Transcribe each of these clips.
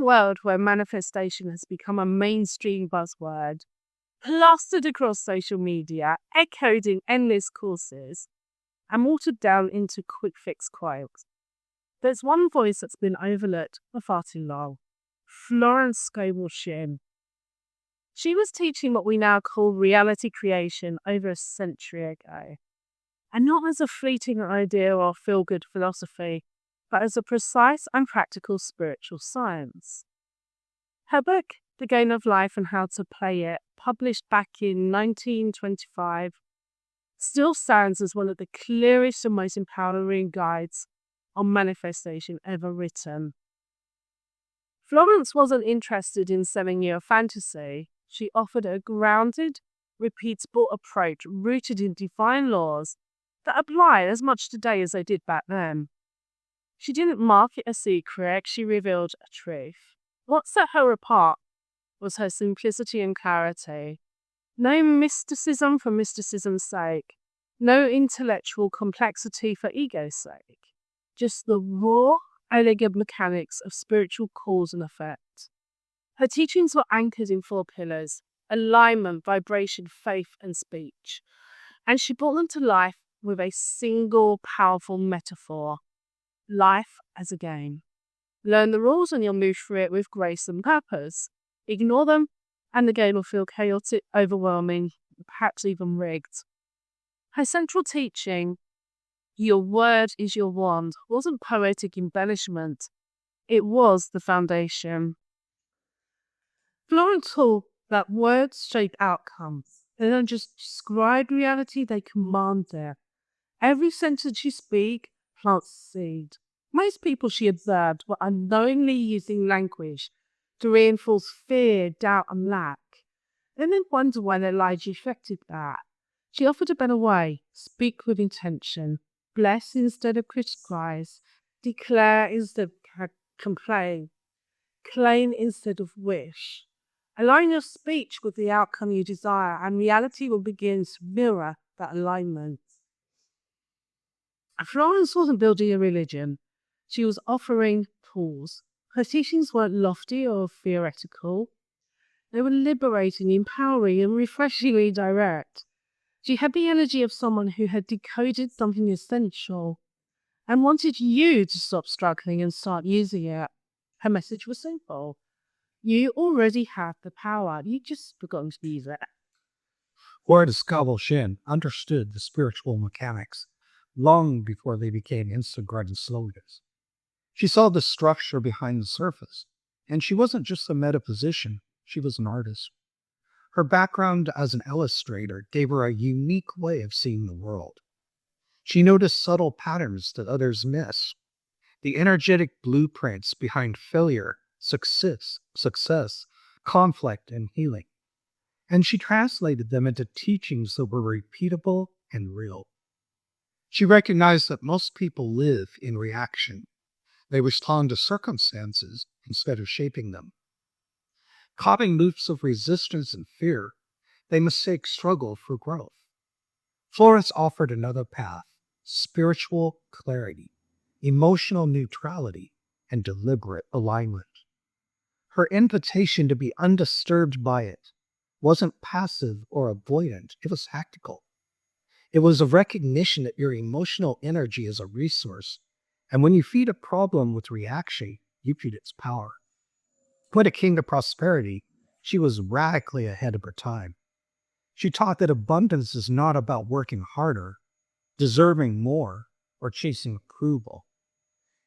world where manifestation has become a mainstream buzzword, plastered across social media, echoed in endless courses, and watered down into quick fix quotes, there's one voice that's been overlooked for far too long: Florence Scovel Shinn. She was teaching what we now call reality creation over a century ago, and not as a fleeting idea or feel-good philosophy, but as a precise and practical spiritual science. Her book, The Game of Life and How to Play It, published back in 1925, still stands as one of the clearest and most empowering guides on manifestation ever written. Florence wasn't interested in selling you a fantasy. She offered a grounded, repeatable approach rooted in divine laws that apply as much today as they did back then. She didn't market a secret, she revealed a truth. What set her apart was her simplicity and clarity. No mysticism for mysticism's sake, no intellectual complexity for ego's sake, just the raw, elegant mechanics of spiritual cause and effect. Her teachings were anchored in 4 pillars: alignment, vibration, faith, and speech. And she brought them to life with a single powerful metaphor: life as a game. Learn the rules and you'll move through it with grace and purpose. Ignore them and the game will feel chaotic, overwhelming, perhaps even rigged. Her central teaching, your word is your wand, wasn't poetic embellishment. It was the foundation. Florence taught that words shape outcomes. They don't just describe reality, they command it. Every sentence you speak plants seed. Most people, she observed, were unknowingly using language to reinforce fear, doubt, and lack. Then they'd wonder why their lives reflected that. She offered a better way: speak with intention, bless instead of criticize, declare instead of complain, claim instead of wish. Align your speech with the outcome you desire, and reality will begin to mirror that alignment. Florence wasn't building a religion. She was offering tools. Her teachings weren't lofty or theoretical. They were liberating, empowering, and refreshingly direct. She had the energy of someone who had decoded something essential and wanted you to stop struggling and start using it. Her message was simple: you already have the power. You just forgotten to use it. Florence Scovel Shinn understood the spiritual mechanics long before they became instant-garden slogans. She saw the structure behind the surface, and she wasn't just a metaphysician, she was an artist. Her background as an illustrator gave her a unique way of seeing the world. She noticed subtle patterns that others miss, the energetic blueprints behind failure, success, conflict, and healing. And she translated them into teachings that were repeatable and real. She recognized that most people live in reaction. They respond to circumstances instead of shaping them. Caught in loops of resistance and fear, they mistake struggle for growth. Florence offered another path: spiritual clarity, emotional neutrality, and deliberate alignment. Her invitation to be undisturbed by it wasn't passive or avoidant, it was tactical. It was a recognition that your emotional energy is a resource, and when you feed a problem with reaction, you feed its power. When it came to prosperity, she was radically ahead of her time. She taught that abundance is not about working harder, deserving more, or chasing approval.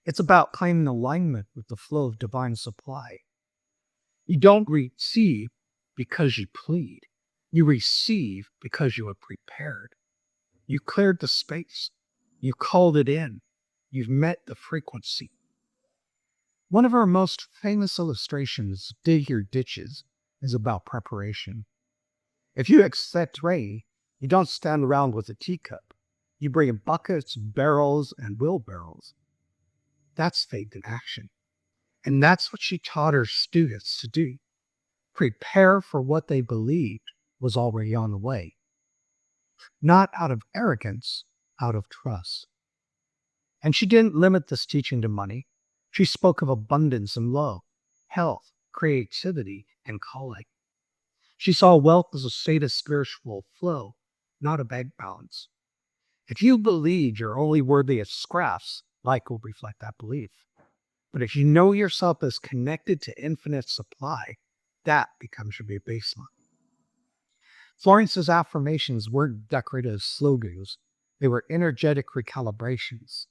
It's about claiming alignment with the flow of divine supply. You don't receive because you plead. You receive because you have prepared. You cleared the space. You called it in. You've met the frequency. One of our most famous illustrations, Dig Your Ditches, is about preparation. If you expect rain, you don't stand around with a teacup. You bring buckets, barrels, and wheelbarrows. That's faith in action. And that's what she taught her students to do. Prepare for what they believed was already on the way. Not out of arrogance, out of trust. And she didn't limit this teaching to money. She spoke of abundance and love, health, creativity, and calling. She saw wealth as a state of spiritual flow, not a bank balance. If you believe you're only worthy of scraps, life will reflect that belief. But if you know yourself as connected to infinite supply, that becomes your new baseline. Florence's affirmations weren't decorative slogans, they were energetic recalibrations.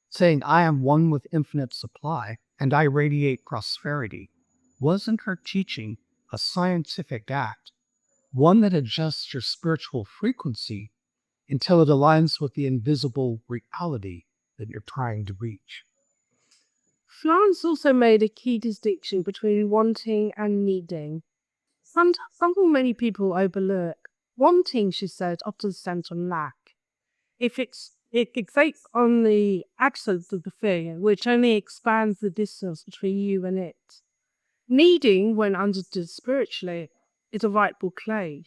Saying, I am one with infinite supply and I radiate prosperity, wasn't her teaching a scientific act, one that adjusts your spiritual frequency until it aligns with the invisible reality that you're trying to reach. Florence also made a key distinction between wanting and needing. Something many people overlook. Wanting, she said, often stems from lack. It fixates on the absence of the thing, which only expands the distance between you and it. Needing, when understood spiritually, is a rightful claim,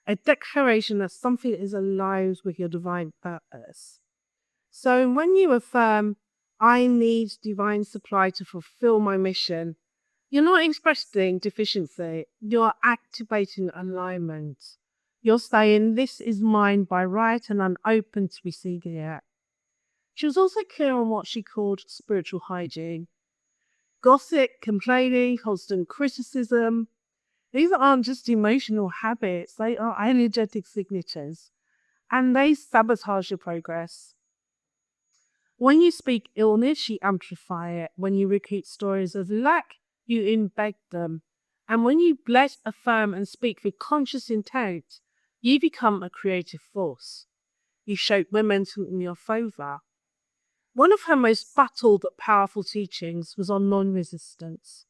a declaration that something is aligned with your divine purpose. So when you affirm, I need divine supply to fulfill my mission, you're not expressing deficiency, you're activating alignment. You're saying, this is mine by right and I'm open to receiving it. She was also clear on what she called spiritual hygiene. Gossip, complaining, constant criticism, these aren't just emotional habits, they are energetic signatures, and they sabotage your progress. When you speak illness, you amplify it. When you repeat stories of lack, you embed them. And when you bless, affirm, and speak with conscious intent, you become a creative force. You shape momentum in your favor. One of her most battled but powerful teachings was on non-resistance.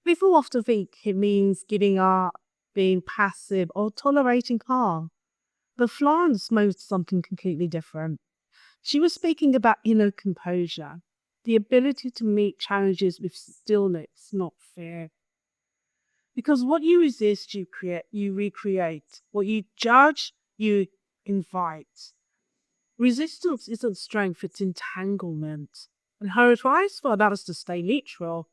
People often think it means giving up, being passive, or tolerating harm. But Florence meant something completely different. She was speaking about inner composure, the ability to meet challenges with stillness, not fear. Because what you resist, you recreate. What you judge, you invite. Resistance isn't strength, it's entanglement. And her advice for that is to stay neutral.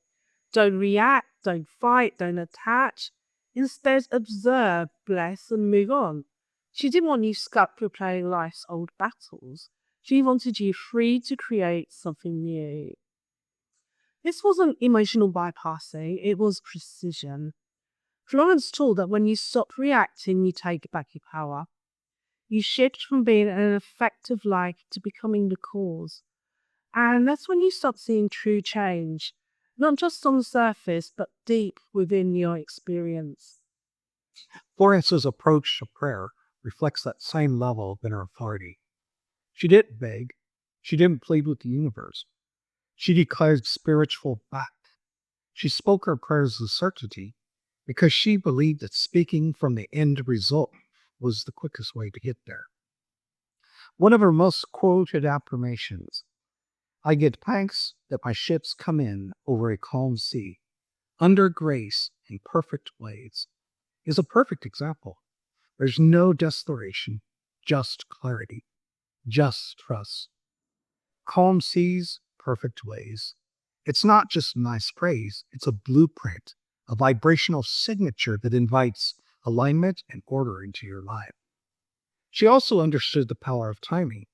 Don't react, don't fight, don't attach. Instead, observe, bless, and move on. She didn't want you stuck replaying life's old battles. She wanted you free to create something new. This wasn't emotional bypassing, it was precision. Florence taught that when you stop reacting, you take back your power. You shift from being an effect of life to becoming the cause. And that's when you start seeing true change, not just on the surface, but deep within your experience. Florence's approach to prayer reflects that same level of inner authority. She didn't beg. She didn't plead with the universe. She declared spiritual fact. She spoke her prayers with certainty because she believed that speaking from the end result was the quickest way to get there. One of her most quoted affirmations, I give thanks that my ships come in over a calm sea, under grace in perfect ways, is a perfect example. There's no desperation, just clarity, just trust. Calm seas, perfect ways. It's not just a nice phrase, it's a blueprint, a vibrational signature that invites alignment and order into your life. She also understood the power of timing.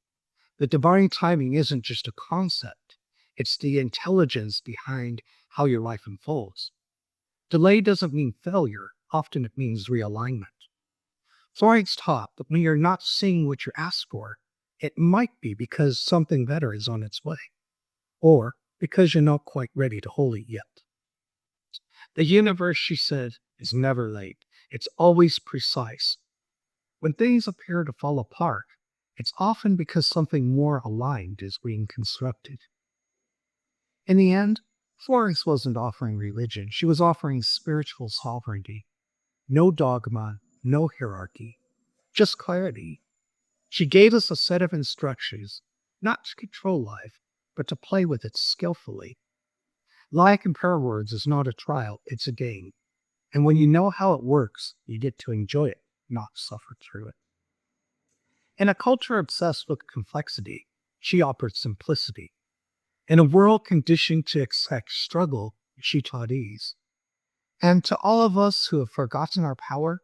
The divine timing isn't just a concept, it's the intelligence behind how your life unfolds. Delay doesn't mean failure, often it means realignment. Florence taught that when you're not seeing what you asked for, it might be because something better is on its way, or because you're not quite ready to hold it yet. The universe, she said, is never late. It's always precise. When things appear to fall apart, it's often because something more aligned is being constructed. In the end, Florence wasn't offering religion. She was offering spiritual sovereignty. No dogma, no hierarchy, just clarity. She gave us a set of instructions, not to control life, but to play with it skillfully. Life, in her words, is not a trial, it's a game. And when you know how it works, you get to enjoy it, not suffer through it. In a culture obsessed with complexity, she offered simplicity. In a world conditioned to expect struggle, she taught ease. And to all of us who have forgotten our power,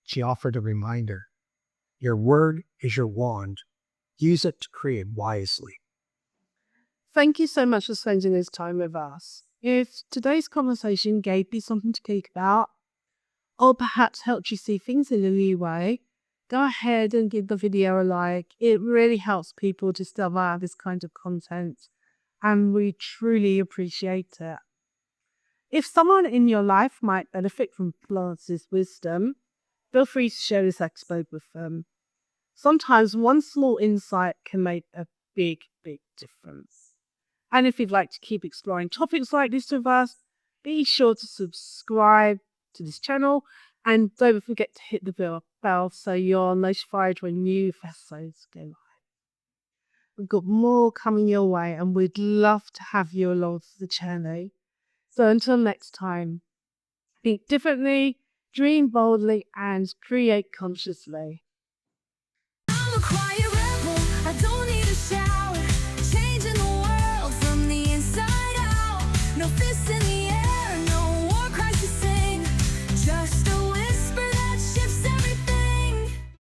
she offered a reminder. Your word is your wand. Use it to create wisely. Thank you so much for spending this time with us. If today's conversation gave you something to think about, or perhaps helped you see things in a new way, go ahead and give the video a like. It really helps people discover this kind of content, and we truly appreciate it. If someone in your life might benefit from Florence's wisdom, feel free to share this episode with them. Sometimes one small insight can make a big, big difference. And if you'd like to keep exploring topics like this with us, be sure to subscribe to this channel and don't forget to hit the bell so you're notified when new episodes go live. We've got more coming your way and we'd love to have you along for the journey. So until next time, think differently, dream boldly, and create consciously. I'm a quiet rebel, I don't need a shower. Changing the world from the inside out. No fists in the air.